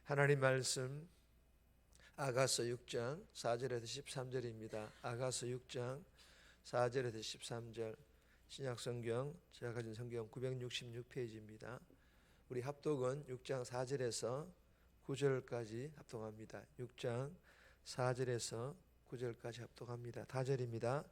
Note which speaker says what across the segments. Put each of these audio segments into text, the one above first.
Speaker 1: 하나님 말씀 아가서 6장 4절에서 13절입니다. 아가서 6장 4절에서 13절 신약성경 제가 가진 성경 966페이지입니다. 우리 합독은 6장 4절에서 9절까지 합독합니다. 6장 4절에서 9절까지 합독합니다. 다절입니다.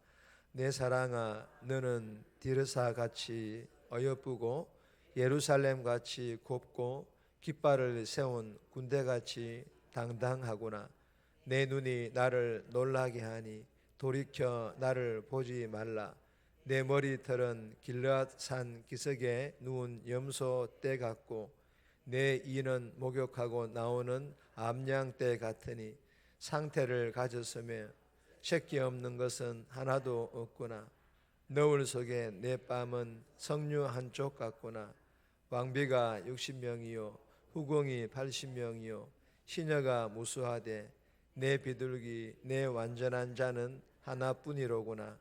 Speaker 1: 내 사랑아 너는 디르사같이 어여쁘고 예루살렘같이 곱고 깃발을 세운 군대같이 당당하구나. 내 눈이 나를 놀라게 하니 돌이켜 나를 보지 말라. 내 머리털은 길앗산 기슭에 누운 염소 떼 같고 내 이는 목욕하고 나오는 암양 떼 같으니 상태를 가졌으며 새끼 없는 것은 하나도 없구나. 너울 속에 내 뺨은 석류 한쪽 같구나. 왕비가 60명이요 후궁이 80명이요 시녀가 무수하되 내 비둘기 내 완전한 자는 하나뿐이로구나.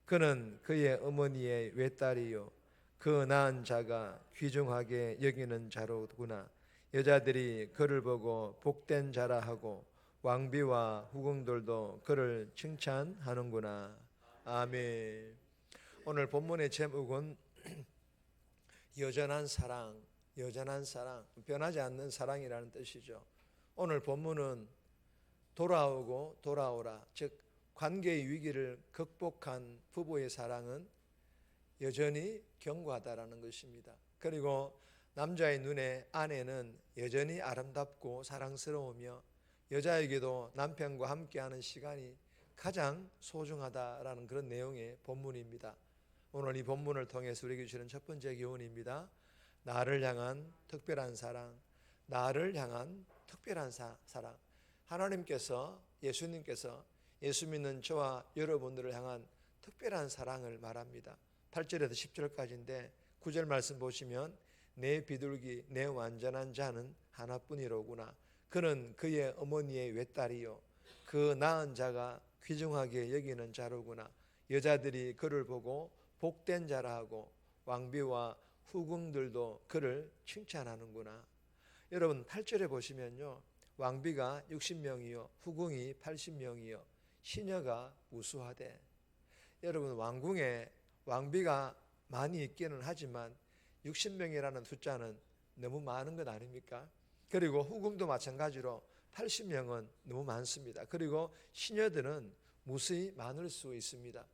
Speaker 1: 그는 그의 어머니의 외딸이요 그 낳은 자가 귀중하게 여기는 자로구나. 여자들이 그를 보고 복된 자라 하고 왕비와 후궁들도 그를 칭찬하는구나. 아멘. 오늘 본문의 제목은 여전한 사랑, 여전한 사랑, 변하지 않는 사랑이라는 뜻이죠. 오늘 본문은 돌아오고 돌아오라, 즉 관계의 위기를 극복한 부부의 사랑은 여전히 견고하다라는 것입니다. 그리고 남자의 눈에 아내는 여전히 아름답고 사랑스러우며 여자에게도 남편과 함께하는 시간이 가장 소중하다라는 그런 내용의 본문입니다. 오늘 이 본문을 통해서 우리에게 주시는 첫 번째 교훈입니다. 나를 향한 특별한 사랑, 나를 향한 특별한 사랑. 하나님께서, 예수님께서 예수 믿는 저와 여러분들을 향한 특별한 사랑을 말합니다. 8절에서 10절까지인데 9절 말씀 보시면 내 비둘기 내 완전한 자는 하나뿐이로구나. 그는 그의 어머니의 외딸이요 그 낳은 자가 귀중하게 여기는 자로구나. 여자들이 그를 보고 복된 자라 하고 왕비와 후궁들도 그를 칭찬하는구나. 여러분 8절에 보시면요 왕비가 60명이요 후궁이 80명이요 시녀가 무수하되. 여러분 왕궁에 왕비가 많이 있기는 하지만 60명이라는 숫자는 너무 많은 것 아닙니까? 그리고 후궁도 마찬가지로 80명은 너무 많습니다. 그리고 시녀들은 무수히 많을 수 있습니다.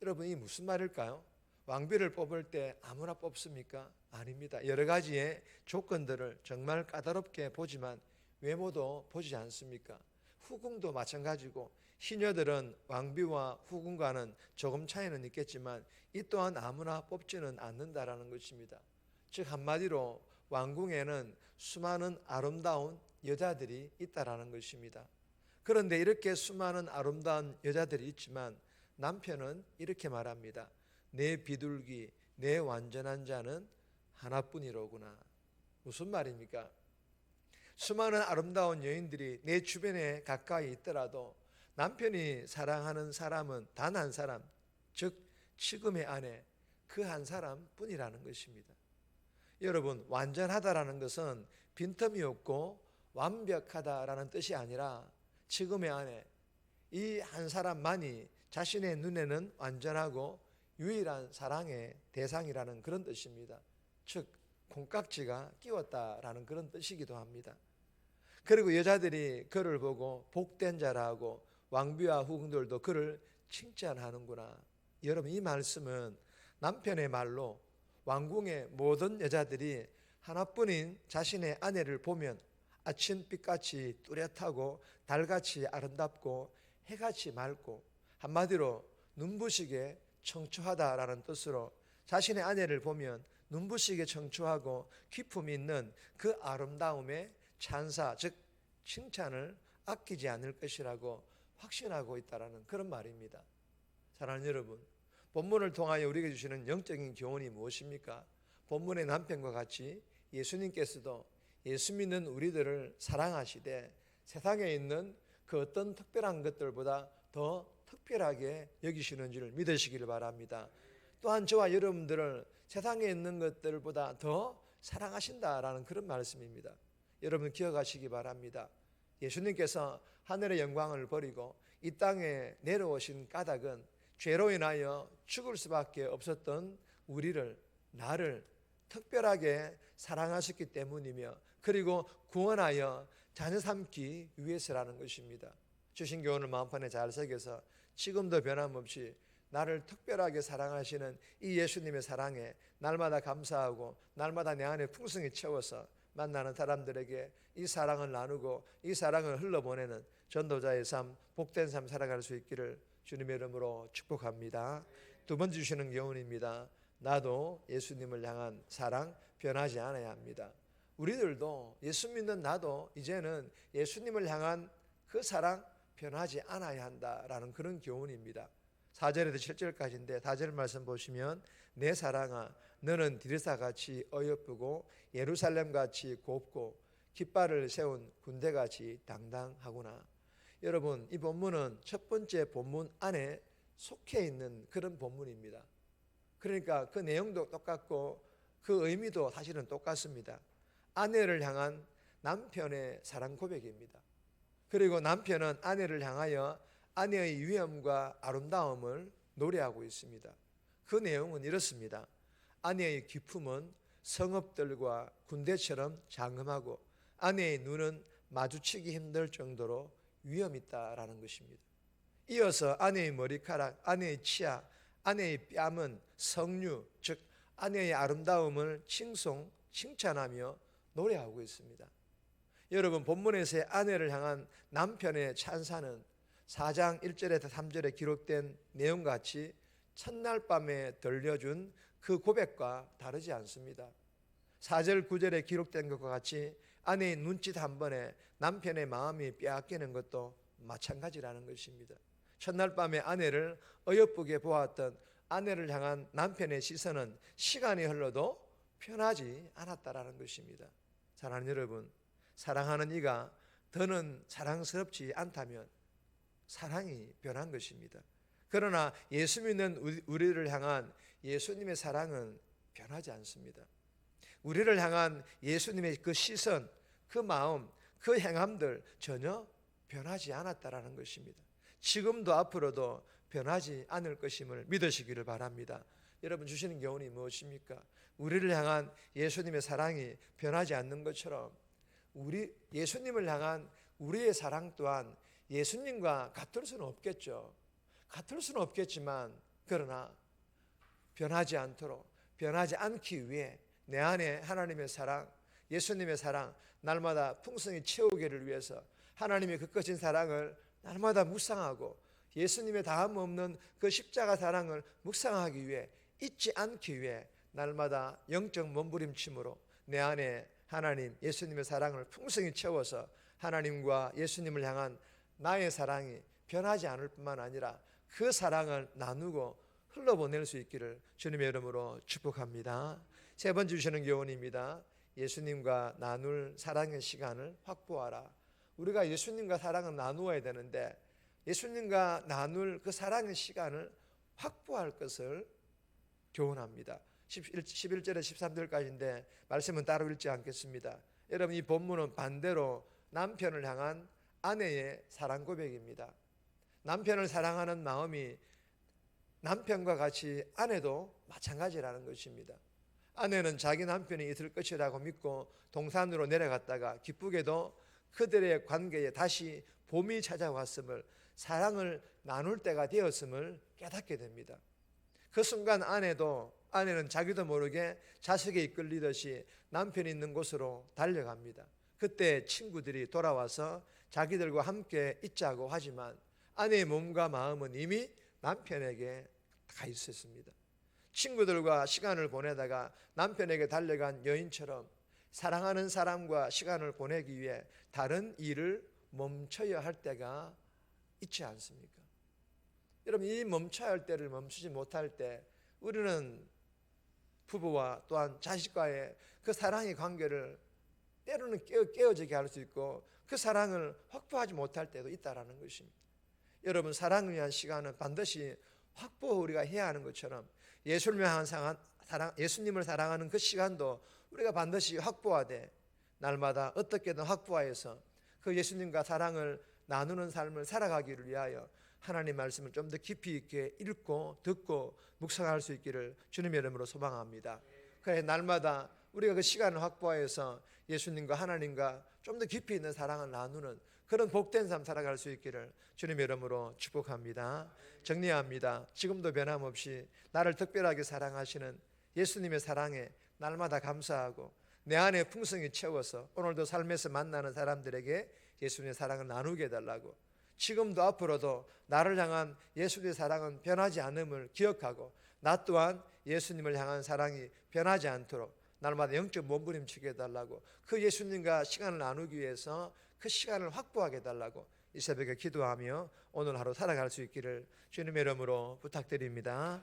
Speaker 1: 여러분 이 무슨 말일까요? 왕비를 뽑을 때 아무나 뽑습니까? 아닙니다. 여러 가지의 조건들을 정말 까다롭게 보지만 외모도 보지 않습니까? 후궁도 마찬가지고 시녀들은 왕비와 후궁과는 조금 차이는 있겠지만 이 또한 아무나 뽑지는 않는다라는 것입니다. 즉 한마디로 왕궁에는 수많은 아름다운 여자들이 있다라는 것입니다. 그런데 이렇게 수많은 아름다운 여자들이 있지만 남편은 이렇게 말합니다. 내 비둘기 내 완전한 자는 하나뿐이로구나. 무슨 말입니까? 수많은 아름다운 여인들이 내 주변에 가까이 있더라도 남편이 사랑하는 사람은 단 한 사람, 즉 지금의 아내 그 한 사람뿐이라는 것입니다. 여러분 완전하다라는 것은 빈틈이 없고 완벽하다라는 뜻이 아니라 지금의 아내 이 한 사람만이 자신의 눈에는 완전하고 유일한 사랑의 대상이라는 그런 뜻입니다. 즉 콩깍지가 끼웠다라는 그런 뜻이기도 합니다. 그리고 여자들이 그를 보고 복된 자라고 왕비와 후궁들도 그를 칭찬하는구나. 여러분 이 말씀은 남편의 말로 왕궁의 모든 여자들이 하나뿐인 자신의 아내를 보면 아침빛같이 뚜렷하고 달같이 아름답고 해같이 맑고 한마디로 눈부시게 청초하다라는 뜻으로 자신의 아내를 보면 눈부시게 청초하고 기품 있는 그 아름다움의 찬사 즉 칭찬을 아끼지 않을 것이라고 확신하고 있다라는 그런 말입니다. 사랑하는 여러분, 본문을 통하여 우리에게 주시는 영적인 교훈이 무엇입니까? 본문의 남편과 같이 예수님께서도 예수 믿는 우리들을 사랑하시되 세상에 있는 그 어떤 특별한 것들보다 더 특별하게 여기시는지를 믿으시기를 바랍니다. 또한 저와 여러분들을 세상에 있는 것들보다 더 사랑하신다라는 그런 말씀입니다. 여러분 기억하시기 바랍니다. 예수님께서 하늘의 영광을 버리고 이 땅에 내려오신 까닭은 죄로 인하여 죽을 수밖에 없었던 우리를, 나를 특별하게 사랑하셨기 때문이며, 그리고 구원하여 자녀 삼기 위해서라는 것입니다. 주신 교훈을 마음판에 잘 새겨서 지금도 변함없이 나를 특별하게 사랑하시는 이 예수님의 사랑에 날마다 감사하고 날마다 내 안에 풍성히 채워서 만나는 사람들에게 이 사랑을 나누고 이 사랑을 흘러보내는 전도자의 삶, 복된 삶 살아갈 수 있기를 주님의 이름으로 축복합니다. 두 번째 주시는 교훈입니다. 나도 예수님을 향한 사랑 변하지 않아야 합니다. 우리들도 예수 믿는 나도 이제는 예수님을 향한 그 사랑 변하지 않아야 한다라는 그런 교훈입니다. 4절에서 7절까지인데 4절 말씀 보시면 내 사랑아 너는 디르사같이 어여쁘고 예루살렘같이 곱고 깃발을 세운 군대같이 당당하구나. 여러분, 이 본문은 첫 번째 본문 안에 속해 있는 그런 본문입니다. 그러니까 그 내용도 똑같고 그 의미도 사실은 똑같습니다. 아내를 향한 남편의 사랑 고백입니다. 그리고 남편은 아내를 향하여 아내의 위엄과 아름다움을 노래하고 있습니다. 그 내용은 이렇습니다. 아내의 기품은 성읍들과 군대처럼 장엄하고 아내의 눈은 마주치기 힘들 정도로 위엄 있다라는 것입니다. 이어서 아내의 머리카락, 아내의 치아, 아내의 뺨은 성류, 즉 아내의 아름다움을 칭찬하며 노래하고 있습니다. 여러분, 본문에서의 아내를 향한 남편의 찬사는 4장 1절에서 3절에 기록된 내용같이 첫날 밤에 들려준 그 고백과 다르지 않습니다. 4절 9절에 기록된 것과 같이 아내의 눈짓 한 번에 남편의 마음이 빼앗기는 것도 마찬가지라는 것입니다. 첫날 밤에 아내를 어여쁘게 보았던 아내를 향한 남편의 시선은 시간이 흘러도 변하지 않았다라는 것입니다. 사랑하는 여러분, 사랑하는 이가 더는 사랑스럽지 않다면 사랑이 변한 것입니다. 그러나 예수 믿는 우리를 향한 예수님의 사랑은 변하지 않습니다. 우리를 향한 예수님의 그 시선, 그 마음, 그 행함들 전혀 변하지 않았다라는 것입니다. 지금도 앞으로도 변하지 않을 것임을 믿으시기를 바랍니다. 여러분, 주시는 교훈이 무엇입니까? 우리를 향한 예수님의 사랑이 변하지 않는 것처럼 예수님을 향한 우리의 사랑 또한 예수님과 같을 수는 없겠죠. 같을 수는 없겠지만 그러나 변하지 않도록, 변하지 않기 위해 내 안에 하나님의 사랑, 예수님의 사랑 날마다 풍성히 채우기를 위해서 하나님의 그 크신 사랑을 날마다 묵상하고 예수님의 다함 없는 그 십자가 사랑을 묵상하기 위해, 잊지 않기 위해 날마다 영적 몸부림침으로 내 안에 하나님 예수님의 사랑을 풍성히 채워서 하나님과 예수님을 향한 나의 사랑이 변하지 않을 뿐만 아니라 그 사랑을 나누고 흘러보낼 수 있기를 주님의 이름으로 축복합니다. 세 번째 주시는 교훈입니다. 예수님과 나눌 사랑의 시간을 확보하라. 우리가 예수님과 사랑을 나누어야 되는데 예수님과 나눌 그 사랑의 시간을 확보할 것을 교훈합니다. 11절에 13절까지인데 말씀은 따로 읽지 않겠습니다. 여러분, 이 본문은 반대로 남편을 향한 아내의 사랑 고백입니다. 남편을 사랑하는 마음이 남편과 같이 아내도 마찬가지라는 것입니다. 아내는 자기 남편이 있을 것이라고 믿고 동산으로 내려갔다가 기쁘게도 그들의 관계에 다시 봄이 찾아왔음을, 사랑을 나눌 때가 되었음을 깨닫게 됩니다. 그 순간 아내는 자기도 모르게 자석에 이끌리듯이 남편이 있는 곳으로 달려갑니다. 그때 친구들이 돌아와서 자기들과 함께 있자고 하지만 아내의 몸과 마음은 이미 남편에게 가 있었습니다. 친구들과 시간을 보내다가 남편에게 달려간 여인처럼 사랑하는 사람과 시간을 보내기 위해 다른 일을 멈춰야 할 때가 있지 않습니까? 여러분, 이 멈춰야 할 때를 멈추지 못할 때 우리는 부부와 또한 자식과의 그 사랑의 관계를 때로는 깨어지게 할 수 있고 그 사랑을 확보하지 못할 때도 있다라는 것입니다. 여러분, 사랑을 위한 시간은 반드시 확보 우리가 해야 하는 것처럼 예수님을 사랑하는 그 시간도 우리가 반드시 확보하되 날마다 어떻게든 확보하여서 그 예수님과 사랑을 나누는 삶을 살아가기를 위하여 하나님 말씀을 좀 더 깊이 있게 읽고 듣고 묵상할 수 있기를 주님의 이름으로 소망합니다. 그래 날마다 우리가 그 시간을 확보하여서 예수님과 하나님과 좀 더 깊이 있는 사랑을 나누는 그런 복된 삶 살아갈 수 있기를 주님의 이름으로 축복합니다. 정리합니다. 지금도 변함없이 나를 특별하게 사랑하시는 예수님의 사랑에 날마다 감사하고 내 안에 풍성이 채워서 오늘도 삶에서 만나는 사람들에게 예수님의 사랑을 나누게 해달라고, 지금도 앞으로도 나를 향한 예수님의 사랑은 변하지 않음을 기억하고 나 또한 예수님을 향한 사랑이 변하지 않도록 날마다 영적 몸부림치게 해달라고, 그 예수님과 시간을 나누기 위해서 그 시간을 확보하게 해달라고 이 새벽에 기도하며 오늘 하루 살아갈 수 있기를 주님의 이름으로 부탁드립니다.